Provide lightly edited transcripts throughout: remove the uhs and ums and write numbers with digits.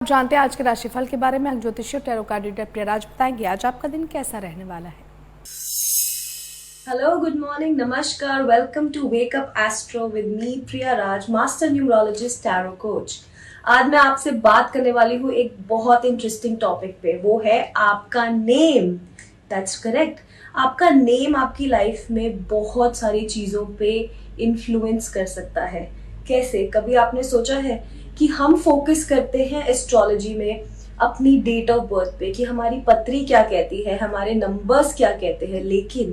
जानते हैं आज के राशिफल के बारे में। ज्योतिषी टैरो कार्ड रीडर प्रियराज बताएंगे आज आपका दिन कैसा रहने वाला है। हेलो, गुड मॉर्निंग, नमस्कार, welcome to wake up astro with me Priya Raj, master numerologist, tarot coach. आज मैं आपसे बात करने वाली हूँ एक बहुत इंटरेस्टिंग टॉपिक पे, वो है आपका नेम। That's correct. आपका नेम आपकी लाइफ में बहुत सारी चीजों पे इन्फ्लुएंस कर सकता है। कैसे? कभी आपने सोचा है कि हम फोकस करते हैं एस्ट्रोलॉजी में अपनी डेट ऑफ बर्थ पे कि हमारी पत्री क्या कहती है, हमारे नंबर्स क्या कहते हैं, लेकिन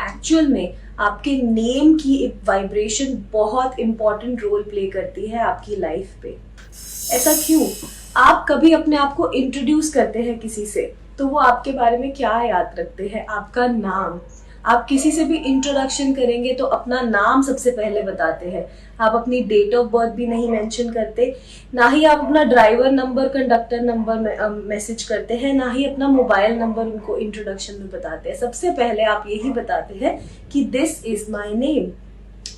एक्चुअल में आपके नेम की एक वाइब्रेशन बहुत इंपॉर्टेंट रोल प्ले करती है आपकी लाइफ पे। ऐसा क्यों? आप कभी अपने आप को इंट्रोड्यूस करते हैं किसी से तो वो आपके बारे में क्या याद रखते हैं? आपका नाम। आप किसी से भी इंट्रोडक्शन करेंगे तो अपना नाम सबसे पहले बताते हैं। आप अपनी डेट ऑफ बर्थ भी नहीं मेंशन करते, ना ही आप अपना driver number, conductor number message करते हैं, ना ही अपना मोबाइल नंबर उनको इंट्रोडक्शन में बताते हैं। सबसे पहले आप यही बताते हैं कि दिस इज माय नेम।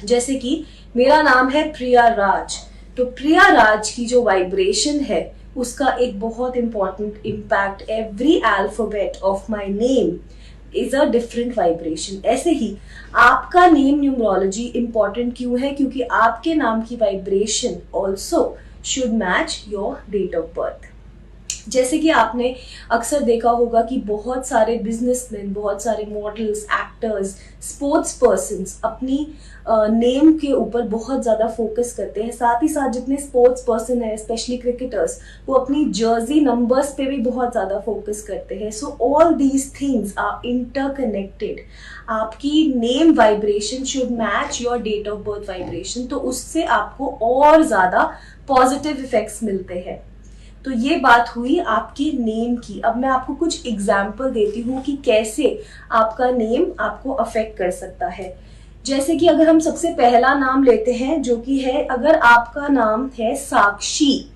जैसे कि मेरा नाम है प्रिया राज, तो प्रिया राज की जो वाइब्रेशन है उसका एक बहुत important impact, every alphabet of my name is a different vibration. ऐसे ही आपका नेम न्यूमरोलॉजी इंपॉर्टेंट क्यों है? क्योंकि आपके नाम की vibration also should match your date of birth. जैसे कि आपने अक्सर देखा होगा कि बहुत सारे बिजनेसमैन, बहुत सारे मॉडल्स, एक्टर्स, स्पोर्ट्स पर्सन्स अपनी नेम के ऊपर बहुत ज्यादा फोकस करते हैं। साथ ही साथ जितने स्पोर्ट्स पर्सन है, स्पेशली क्रिकेटर्स, वो अपनी जर्सी नंबर्स पे भी बहुत ज्यादा फोकस करते हैं। So all these things are interconnected. आपकी name vibration should match your date of birth vibration, तो उससे आपको और ज्यादा पॉजिटिव इफेक्ट्स मिलते हैं। तो ये बात हुई आपके नेम की। अब मैं आपको कुछ एग्जाम्पल देती हूँ कि कैसे आपका नेम आपको अफेक्ट कर सकता है। जैसे कि अगर हम सबसे पहला नाम लेते हैं जो कि है, अगर आपका नाम है साक्षी,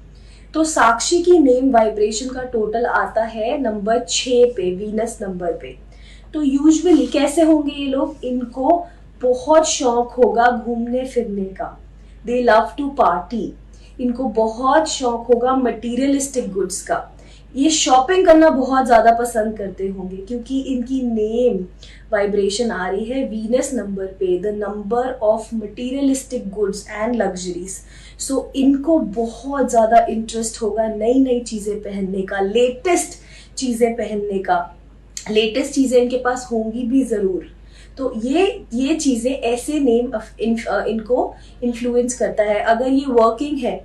तो साक्षी की नेम वाइब्रेशन का टोटल आता है नंबर 6 पे, वीनस नंबर पे। तो यूजुअली कैसे होंगे ये लोग? इनको बहुत शौक होगा घूमने फिरने का। They love to party. इनको बहुत शौक होगा मटेरियलिस्टिक गुड्स का। ये शॉपिंग करना बहुत ज्यादा पसंद करते होंगे क्योंकि इनकी नेम वाइब्रेशन आ रही है वीनस नंबर पे, the number of materialistic goods and luxuries. So इनको बहुत ज्यादा इंटरेस्ट होगा नई नई चीजें पहनने का, लेटेस्ट चीजें पहनने का। लेटेस्ट चीजें इनके पास होंगी भी जरूर। तो ये चीजें ऐसे नेम इनको इन्फ्लुएंस करता है। अगर ये वर्किंग है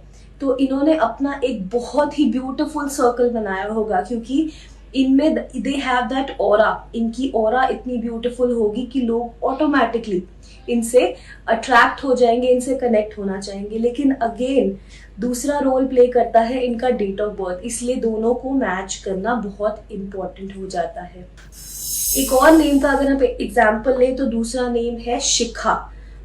तो इन्होंने अपना एक बहुत ही ब्यूटीफुल सर्कल बनाया होगा क्योंकि इनमें दे हैव दैट ऑरा। इनकी ऑरा इतनी ब्यूटीफुल होगी कि लोग ऑटोमेटिकली इनसे अट्रैक्ट हो जाएंगे, इनसे कनेक्ट होना चाहेंगे। लेकिन अगेन दूसरा रोल प्ले करता है इनका डेट ऑफ बर्थ, इसलिए दोनों को मैच करना बहुत इंपॉर्टेंट हो जाता है। एक और नेम का अगर हम एग्जाम्पल लें तो दूसरा नेम है शिखा।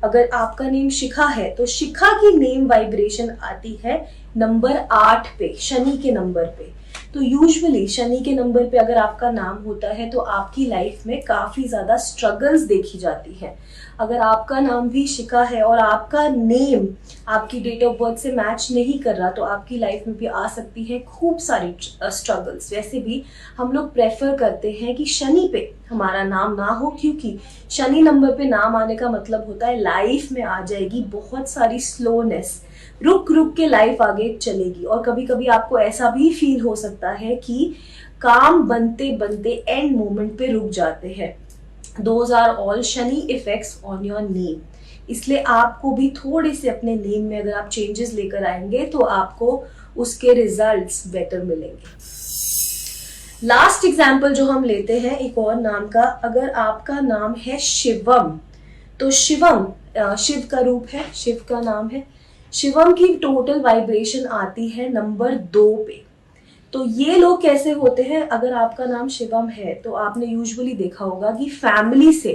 अगर आपका नेम शिखा है तो शिखा की नेम वाइब्रेशन आती है नंबर 8 पे, शनि के नंबर पे। तो यूजुअली शनि के नंबर पे अगर आपका नाम होता है तो आपकी लाइफ में काफी ज्यादा स्ट्रगल्स देखी जाती है। अगर आपका नाम भी शिखा है और आपका नेम आपकी डेट ऑफ बर्थ से मैच नहीं कर रहा तो आपकी लाइफ में भी आ सकती है खूब सारी स्ट्रगल्स। वैसे भी हम लोग प्रेफर करते हैं कि शनि पे हमारा नाम ना हो, क्योंकि शनि नंबर पे नाम आने का मतलब होता है लाइफ में आ जाएगी बहुत सारी स्लोनेस, रुक रुक के लाइफ आगे चलेगी। और कभी कभी आपको ऐसा भी फील हो सकता है कि काम बनते बनते एंड मोमेंट पे रुक जाते हैं। Those are all Shani effects on your name. इसलिए आपको भी थोड़े से अपने नेम में अगर आप चेंजेस लेकर आएंगे तो आपको उसके रिजल्ट्स बेटर मिलेंगे। लास्ट एग्जाम्पल जो हम लेते हैं एक और नाम का, अगर आपका नाम है शिवम, तो शिवम शिव का रूप है, शिव का नाम है। शिवम की टोटल वाइब्रेशन आती है नंबर 2 पे। तो ये लोग कैसे होते हैं? अगर आपका नाम शिवम है तो आपने यूजुअली देखा होगा कि फैमिली से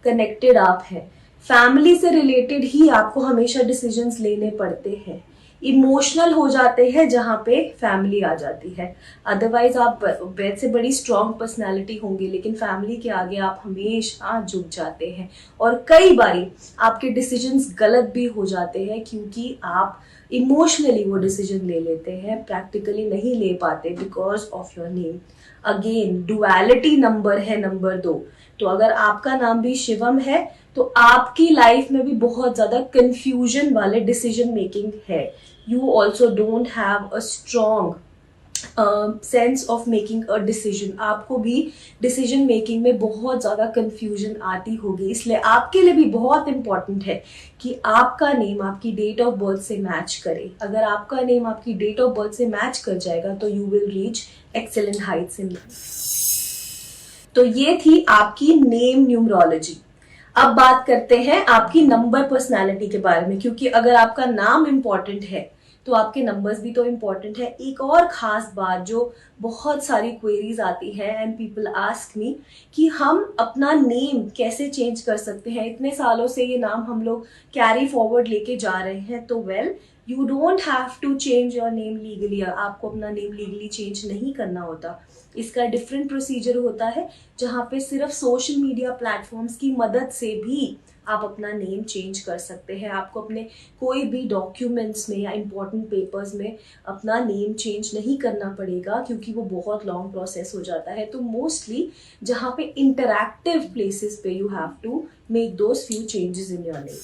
कनेक्टेड आप हैं, फैमिली से रिलेटेड ही आपको हमेशा डिसीजंस लेने पड़ते हैं। इमोशनल हो जाते हैं जहाँ पे फैमिली आ जाती है। अदरवाइज आप वैसे बड़ी स्ट्रांग पर्सनालिटी होंगे, लेकिन फैमिली के आगे आप हमेशा झुक जाते हैं और कई बारी आपके डिसीजंस गलत भी हो जाते हैं क्योंकि आप इमोशनली वो डिसीजन ले लेते हैं, प्रैक्टिकली नहीं ले पाते because of your name. Again duality number है नंबर 2। तो अगर आपका नाम भी शिवम है तो आपकी लाइफ में भी बहुत ज्यादा कंफ्यूजन वाले डिसीजन मेकिंग है। You also don't have a strong sense of making a decision. आपको भी डिसीजन मेकिंग में बहुत ज्यादा कंफ्यूजन आती होगी, इसलिए आपके लिए भी बहुत इंपॉर्टेंट है कि आपका नेम आपकी डेट ऑफ बर्थ से मैच करे। अगर आपका नेम आपकी डेट ऑफ बर्थ से मैच कर जाएगा तो you will reach excellent heights in life. तो ये थी आपकी नेम न्यूमरोलॉजी। अब बात करते हैं आपकी नंबर पर्सनालिटी के बारे में, क्योंकि अगर आपका नाम इंपॉर्टेंट है तो आपके नंबर्स भी तो इंपॉर्टेंट है। एक और खास बात जो बहुत सारी क्वेरीज आती है एंड पीपल आस्क मी कि हम अपना नेम कैसे चेंज कर सकते हैं, इतने सालों से ये नाम हम लोग कैरी फॉरवर्ड लेके जा रहे हैं। तो you don't have to change your name legally. आपको अपना नेम लीगली चेंज नहीं करना होता, इसका डिफरेंट प्रोसीजर होता है जहाँ पे सिर्फ सोशल मीडिया प्लेटफॉर्म्स की मदद से भी आप अपना नेम चेंज कर सकते हैं। आपको अपने कोई भी डॉक्यूमेंट्स में या इम्पोर्टेंट पेपर्स में अपना नेम चेंज नहीं करना पड़ेगा क्योंकि वो बहुत लॉन्ग प्रोसेस हो जाता है। तो मोस्टली जहाँ पे इंटरैक्टिव प्लेसेस पे you have to make those few changes in your name.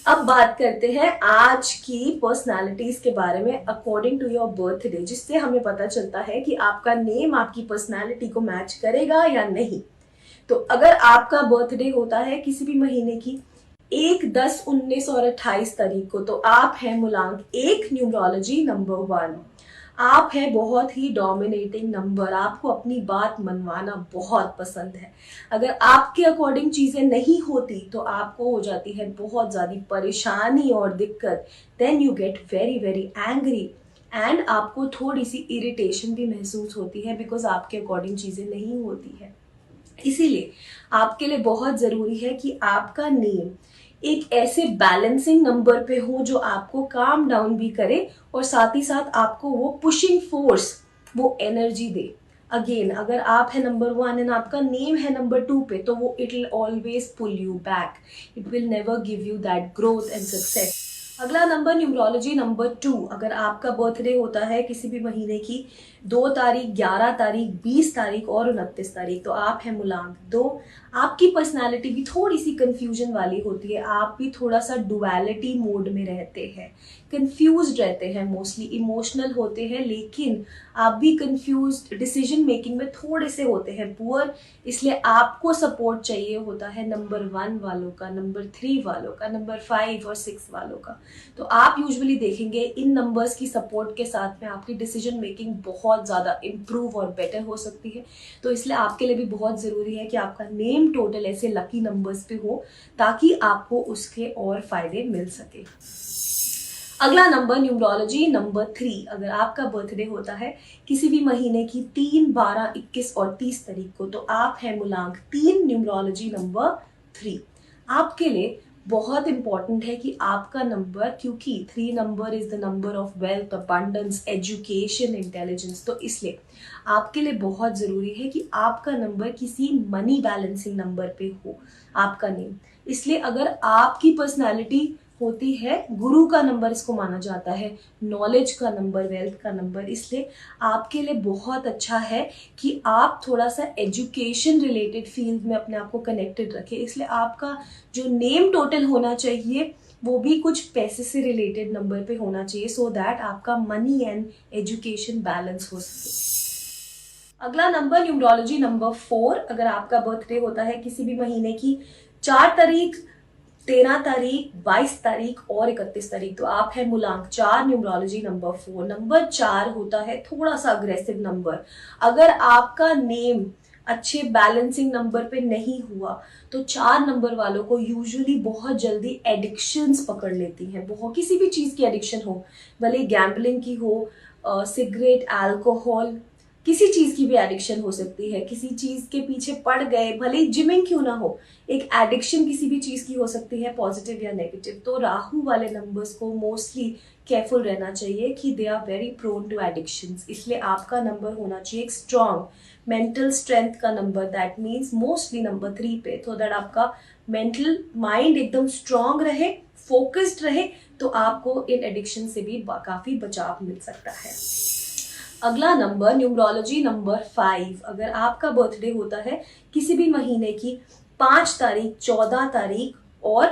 अब बात करते हैं आज की पर्सनालिटीज के बारे में अकॉर्डिंग टू योर बर्थडे, जिससे हमें पता चलता है कि आपका नेम आपकी पर्सनालिटी को मैच करेगा या नहीं। तो अगर आपका बर्थडे होता है किसी भी महीने की 1, 10, 19 और 28 तारीख को, तो आप हैं मूलांक 1 न्यूमरोलॉजी नंबर 1। आप हैं बहुत ही डोमिनेटिंग नंबर, आपको अपनी बात मनवाना बहुत पसंद है। अगर आपके अकॉर्डिंग चीजें नहीं होती तो आपको हो जाती है बहुत ज्यादा परेशानी और दिक्कत। Then you get very very angry and आपको थोड़ी सी इरिटेशन भी महसूस होती है बिकॉज आपके अकॉर्डिंग चीजें नहीं होती है। इसीलिए आपके लिए बहुत जरूरी है कि आपका नेम एक ऐसे बैलेंसिंग नंबर पे हो जो आपको काम डाउन भी करे और साथ ही साथ आपको वो पुशिंग फोर्स, वो एनर्जी दे। अगेन अगर आप है नंबर 1 एंड आपका नेम है नंबर 2 पे, तो वो it will always pull you back, it will never give you that growth and success. अगला नंबर न्यूमरोलॉजी नंबर 2। अगर आपका बर्थडे होता है किसी भी महीने की 2 तारीख, 11 तारीख, 20 तारीख और 29 तारीख, तो आप हैं मूलांक 2। आपकी पर्सनालिटी भी थोड़ी सी कंफ्यूजन वाली होती है, आप भी थोड़ा सा डुअलिटी मोड में रहते हैं, कंफ्यूज्ड रहते हैं, मोस्टली इमोशनल होते हैं, लेकिन आप भी कंफ्यूज्ड, डिसीजन मेकिंग में थोड़े से होते हैं पुअर। इसलिए आपको सपोर्ट चाहिए होता है नंबर 1 वालों का, नंबर 3 वालों का, नंबर 5 और 6 वालों का। तो आप यूजुअली देखेंगे इन नंबर्स की सपोर्ट के साथ में आपकी डिसीजन मेकिंग बहुत ज्यादा इंप्रूव और बेटर हो सकती है। तो इसलिए आपके लिए भी बहुत जरूरी है कि आपका नेम टोटल ऐसे लकी नंबर्स पे हो ताकि आपको उसके और फायदे मिल सके। अगला नंबर न्यूमरोलॉजी नंबर 3। अगर आपका बर्थडे होता है किसी भी महीने की 3, 12, 21 और 30 तारीख को, तो आप हैं मूलांक 3 न्यूमरोलॉजी नंबर 3। आपके लिए बहुत इंपॉर्टेंट है कि आपका नंबर, क्योंकि 3 number is the number of wealth, abundance, education, intelligence, तो इसलिए आपके लिए बहुत जरूरी है कि आपका नंबर किसी मनी बैलेंसिंग नंबर पे हो, आपका नेम। इसलिए अगर आपकी पर्सनालिटी होती है, गुरु का नंबर इसको माना जाता है, नॉलेज का नंबर, वेल्थ का नंबर, इसलिए आपके लिए बहुत अच्छा है कि आप थोड़ा सा एजुकेशन रिलेटेड फील्ड में अपने आप को कनेक्टेड रखें। इसलिए आपका जो नेम टोटल होना चाहिए वो भी कुछ पैसे से रिलेटेड नंबर पे होना चाहिए, सो दैट आपका मनी एंड एजुकेशन बैलेंस हो सके। अगला नंबर न्यूमरोलॉजी नंबर 4। अगर आपका बर्थडे होता है किसी भी महीने की 4 तारीख, 13 तारीख, 22 तारीख और 31 तारीख, तो आप है मूलांक 4 न्यूमरोलॉजी नंबर 4। नंबर 4 होता है थोड़ा सा अग्रेसिव नंबर। अगर आपका नेम अच्छे बैलेंसिंग नंबर पे नहीं हुआ तो 4 नंबर वालों को यूजुअली बहुत जल्दी एडिक्शंस पकड़ लेती हैं। बहुत किसी भी चीज की एडिक्शन हो, भले गैम्बलिंग की हो, सिगरेट, अल्कोहल, किसी चीज की भी एडिक्शन हो सकती है, किसी चीज के पीछे पड़ गए, भले ही जिमिंग क्यों ना हो, एक एडिक्शन किसी भी चीज की हो सकती है, पॉजिटिव या नेगेटिव। तो राहु वाले नंबर्स को मोस्टली केयरफुल रहना चाहिए कि they are very prone to addictions. इसलिए आपका नंबर होना चाहिए एक स्ट्रॉन्ग मेंटल स्ट्रेंथ का number, that means mostly number 3 पे, तो दैट आपका मेंटल माइंड एकदम स्ट्रांग रहे, फोकस्ड रहे, तो आपको इन एडिक्शन से भी काफी बचाव मिल सकता है। अगला नंबर न्यूमरोलॉजी नंबर 5। अगर आपका बर्थडे होता है किसी भी महीने की 5 तारीख, 14 तारीख और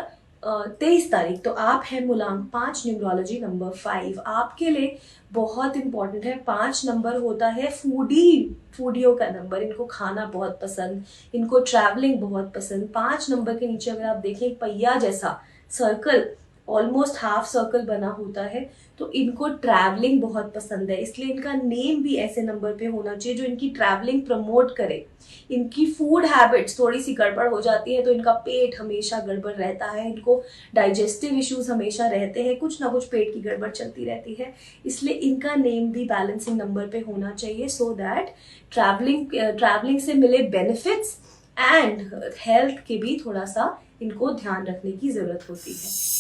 23 तारीख, तो आप हैं मूलांक 5, न्यूमरोलॉजी नंबर 5। आपके लिए बहुत इंपॉर्टेंट है। 5 नंबर होता है फूडियों का नंबर। इनको खाना बहुत पसंद, इनको ट्रैवलिंग बहुत पसंद। 5 नंबर के नीचे अगर आप देखें एक पहिया जैसा सर्कल, ऑलमोस्ट हाफ सर्कल बना होता है, तो इनको ट्रैवलिंग बहुत पसंद है। इसलिए इनका नेम भी ऐसे नंबर पे होना चाहिए जो इनकी ट्रैवलिंग प्रमोट करे। इनकी फूड हैबिट्स थोड़ी सी गड़बड़ हो जाती है तो इनका पेट हमेशा गड़बड़ रहता है, इनको डाइजेस्टिव इश्यूज हमेशा रहते हैं, कुछ ना कुछ पेट की गड़बड़ चलती रहती है। इसलिए इनका नेम भी बैलेंसिंग नंबर पे होना चाहिए, सो दैट ट्रैवलिंग से मिले बेनिफिट्स एंड हेल्थ के भी थोड़ा सा इनको ध्यान रखने की जरूरत होती है।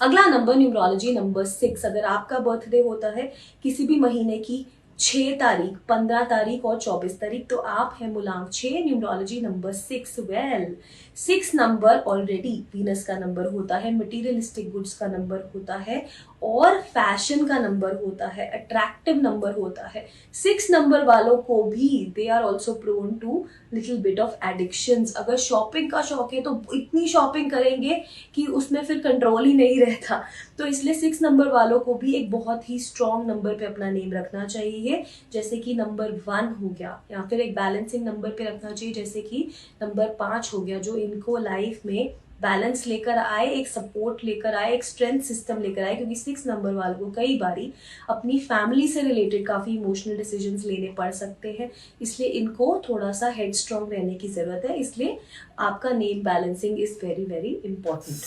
अगला नंबर न्यूमरोलॉजी नंबर 6। अगर आपका बर्थडे होता है किसी भी महीने की 6 तारीख, 15 तारीख और 24 तारीख, तो आप हैं मूलांक 6, numerology number 6। Well 6 number already Venus का नंबर होता है, मटीरियलिस्टिक गुड्स का नंबर होता है और फैशन का नंबर होता है, अट्रैक्टिव नंबर होता है। 6 नंबर वालों को भी they are also prone to little bit of addictions. अगर शॉपिंग का शौक है तो इतनी शॉपिंग करेंगे कि उसमें फिर कंट्रोल ही नहीं रहता। तो इसलिए 6 नंबर वालों को भी एक बहुत ही स्ट्रॉन्ग नंबर पे अपना नेम रखना चाहिए, जैसे कि नंबर 1 हो गया, या फिर एक बैलेंसिंग नंबर पे रखना चाहिए जैसे कि नंबर 5 हो गया, जो इनको लाइफ में बैलेंस लेकर आए, एक सपोर्ट लेकर आए, एक स्ट्रेंथ सिस्टम लेकर आए। क्योंकि 6 नंबर वालों को कई बारी अपनी फैमिली से रिलेटेड काफी इमोशनल डिसीजंस लेने पड़ सकते हैं, इसलिए इनको थोड़ा सा हेड स्ट्रॉन्ग रहने की जरूरत है। इसलिए आपका name balancing is very very important.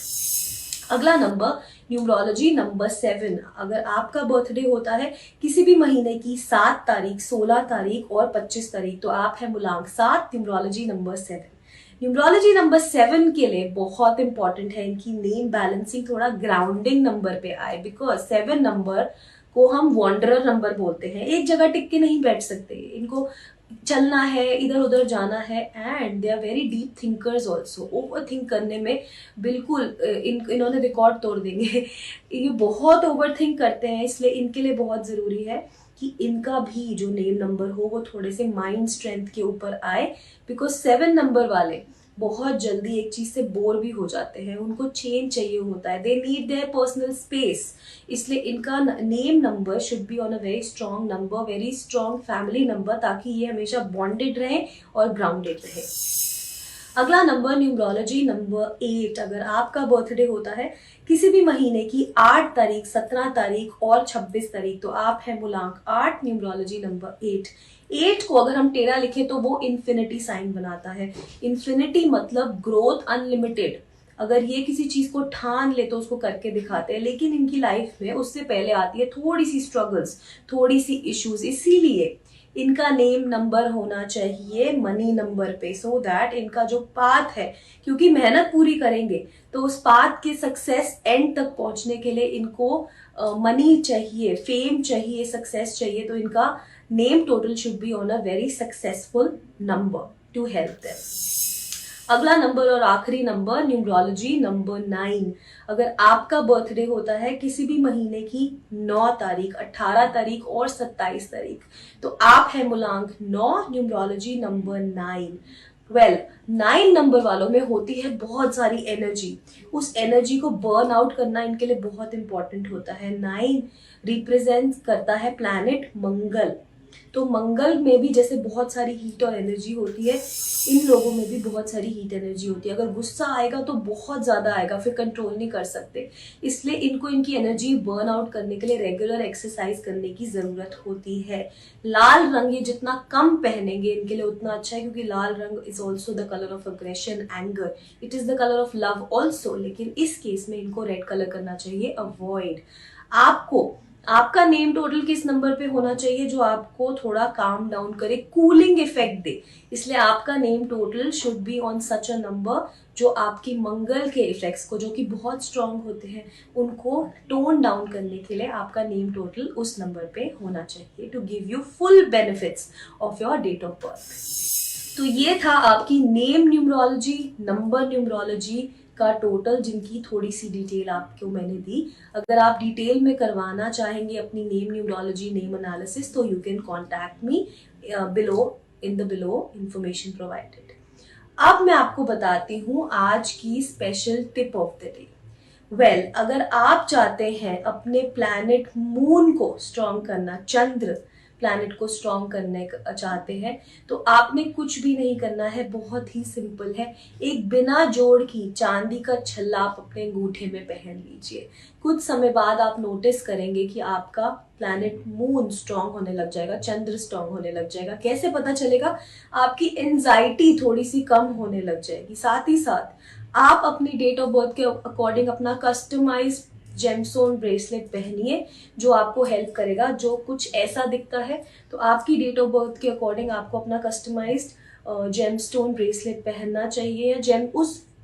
अगला नंबर न्यूमरोलॉजी नंबर 7। अगर आपका बर्थडे होता है किसी भी महीने की 7 तारीख, 16 तारीख और 25 तारीख, तो आप है मूलांक 7, न्यूमरोलॉजी नंबर 7। न्यूमरोलॉजी नंबर 7 के लिए बहुत इंपॉर्टेंट है इनकी नेम बैलेंसिंग थोड़ा ग्राउंडिंग नंबर पे आए, बिकॉज 7 नंबर को हम वॉन्डरर नंबर बोलते हैं। एक जगह टिक के नहीं बैठ सकते, इनको चलना है, इधर उधर जाना है, and they are very deep thinkers also. Over think करने में बिल्कुल इन्होंने रिकॉर्ड तोड़ देंगे। ये बहुत ओवर थिंक करते हैं, इसलिए इनके लिए बहुत जरूरी है कि इनका भी जो नेम नंबर हो वो थोड़े से माइंड स्ट्रेंथ के ऊपर आए, बिकॉज 7 नंबर वाले बहुत जल्दी एक चीज से बोर भी हो जाते हैं, उनको चेंज चाहिए होता है, they need their personal space. इसलिए इनका name number should be on a very strong number, very strong family number, ताकि ये हमेशा बॉन्डेड रहे और ग्राउंडेड रहे। अगला नंबर न्यूमरोलॉजी नंबर 8। अगर आपका बर्थडे होता है किसी भी महीने की 8 तारीख, 17 तारीख और 26 तारीख, तो आप हैं मूलांक 8, न्यूमरोलॉजी नंबर 8। 8 को अगर हम टेढ़ा लिखें तो वो इन्फिनिटी साइन बनाता है। इन्फिनिटी मतलब ग्रोथ अनलिमिटेड। अगर ये किसी चीज को ठान ले तो उसको करके दिखाते हैं, लेकिन इनकी लाइफ में उससे पहले आती है थोड़ी सी स्ट्रगल्स, थोड़ी सी इश्यूज। इसीलिए इनका नेम नंबर होना चाहिए मनी नंबर पे, सो दैट इनका जो पाथ है, क्योंकि मेहनत पूरी करेंगे तो उस पाथ के सक्सेस एंड तक पहुंचने के लिए इनको मनी चाहिए, फेम चाहिए, सक्सेस चाहिए, तो इनका name total should be on a very successful number two help them. अगला नंबर और आखिरी नंबर न्यूमरोलॉजी नंबर 9। अगर आपका बर्थडे होता है किसी भी महीने की 9 तारीख, 18 तारीख और 27 तारीख, तो आप है मूलांक 9, न्यूमरोलॉजी नंबर 9। वेल 9 नंबर वालों में होती है बहुत सारी एनर्जी, उस एनर्जी को बर्न आउट करना इनके लिए बहुत इंपॉर्टेंट होता है। 9 रिप्रेजेंट करता है प्लैनेट मंगल, तो मंगल में भी जैसे बहुत सारी हीट और एनर्जी होती है, इन लोगों में भी बहुत सारी हीट एनर्जी होती है। अगर गुस्सा आएगा तो बहुत ज्यादा आएगा, फिर कंट्रोल नहीं कर सकते, इसलिए इनको इनकी एनर्जी बर्न आउट करने के लिए रेगुलर एक्सरसाइज करने की जरूरत होती है। लाल रंग ये जितना कम पहनेंगे इनके लिए उतना अच्छा है, क्योंकि लाल रंग is also the colour of aggression, anger, it is the colour of love also, लेकिन इस केस में इनको रेड कलर करना चाहिए अवॉइड। आपको आपका नेम टोटल किस नंबर पे होना चाहिए जो आपको थोड़ा काम डाउन करे, कूलिंग इफेक्ट दे। इसलिए आपका name total should be on such a number जो आपकी मंगल के इफेक्ट्स को, जो कि बहुत स्ट्रांग होते हैं, उनको टोन डाउन करने के लिए आपका नेम टोटल उस नंबर पे होना चाहिए to give you full benefits of your date of birth. तो ये था आपकी नेम न्यूमरोलॉजी, नंबर न्यूमरोलॉजी का टोटल, जिनकी थोड़ी सी डिटेल आपको मैंने दी। अगर आप डिटेल में करवाना चाहेंगे अपनी नेम न्यूमरोलॉजी, नेम एनालिसिस, तो you can contact me in the below information provided. अब मैं आपको बताती हूँ आज की special tip of the day. Well, अगर आप चाहते हैं अपने प्लैनेट मून को स्ट्रॉन्ग करना, चंद्र प्लैनेट को स्ट्रॉन्ग करने चाहते हैं, तो आपने कुछ भी नहीं करना है, बहुत ही सिंपल है। एक बिना जोड़ की चांदी का छल्ला आप अपने अंगूठे में पहन लीजिए। कुछ समय बाद आप नोटिस करेंगे कि आपका प्लैनेट मून स्ट्रॉन्ग होने लग जाएगा, चंद्र स्ट्रॉन्ग होने लग जाएगा। कैसे पता चलेगा? आपकी एंजाइटी थोड़ी सी कम होने लग जाएगी। साथ ही साथ आप अपनी डेट ऑफ बर्थ के अकॉर्डिंग अपना कस्टमाइज जेमस्टोन ब्रेसलेट पहनिए जो आपको हेल्प करेगा। जो कुछ ऐसा दिखता है, तो आपकी डेट ऑफ बर्थ के अकॉर्डिंग आपको अपना कस्टमाइज्ड जेमस्टोन ब्रेसलेट पहनना चाहिए।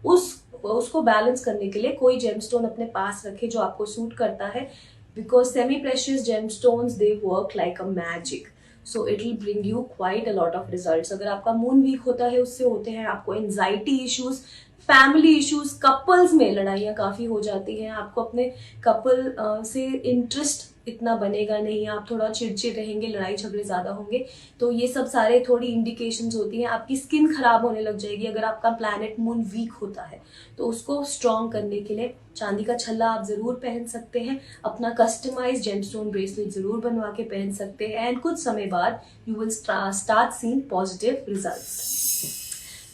उसको बैलेंस करने के लिए कोई जेमस्टोन अपने पास रखे जो आपको सूट करता है, because semi precious gemstones they work like a magic, so it will bring you quite a lot of results. अगर आपका मून वीक होता है, उससे होते हैं आपको anxiety issues, family issues, couples में लड़ाइयाँ काफी हो जाती हैं, आपको अपने कपल से इंटरेस्ट इतना बनेगा नहीं, आप थोड़ा चिड़चिड़ रहेंगे, लड़ाई झगड़े ज्यादा होंगे, तो ये सब सारे थोड़ी इंडिकेशंस होती हैं। आपकी स्किन खराब होने लग जाएगी अगर आपका प्लैनेट मून वीक होता है। तो उसको स्ट्रॉन्ग करने के लिए चांदी का छल्ला आप जरूर पहन सकते हैं, अपना कस्टमाइज जेमस्टोन ब्रेसलेट जरूर बनवा के पहन सकते हैं, एंड कुछ समय बाद you will start seeing positive results.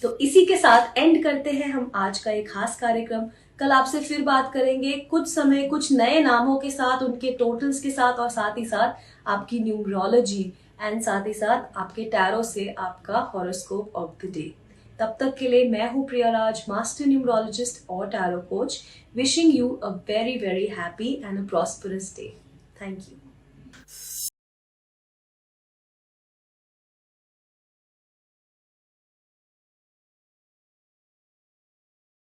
तो इसी के साथ एंड करते हैं हम आज का एक खास कार्यक्रम। कल आपसे फिर बात करेंगे कुछ समय, कुछ नए नामों के साथ, उनके टोटल्स के साथ, और साथ ही साथ आपकी न्यूमरोलॉजी एंड साथ ही साथ आपके टैरो से आपका हॉरोस्कोप ऑफ द डे। तब तक के लिए मैं हूँ प्रिया राज, मास्टर न्यूमरोलॉजिस्ट और tarot coach, wishing you a very very happy and a prosperous day. Thank you.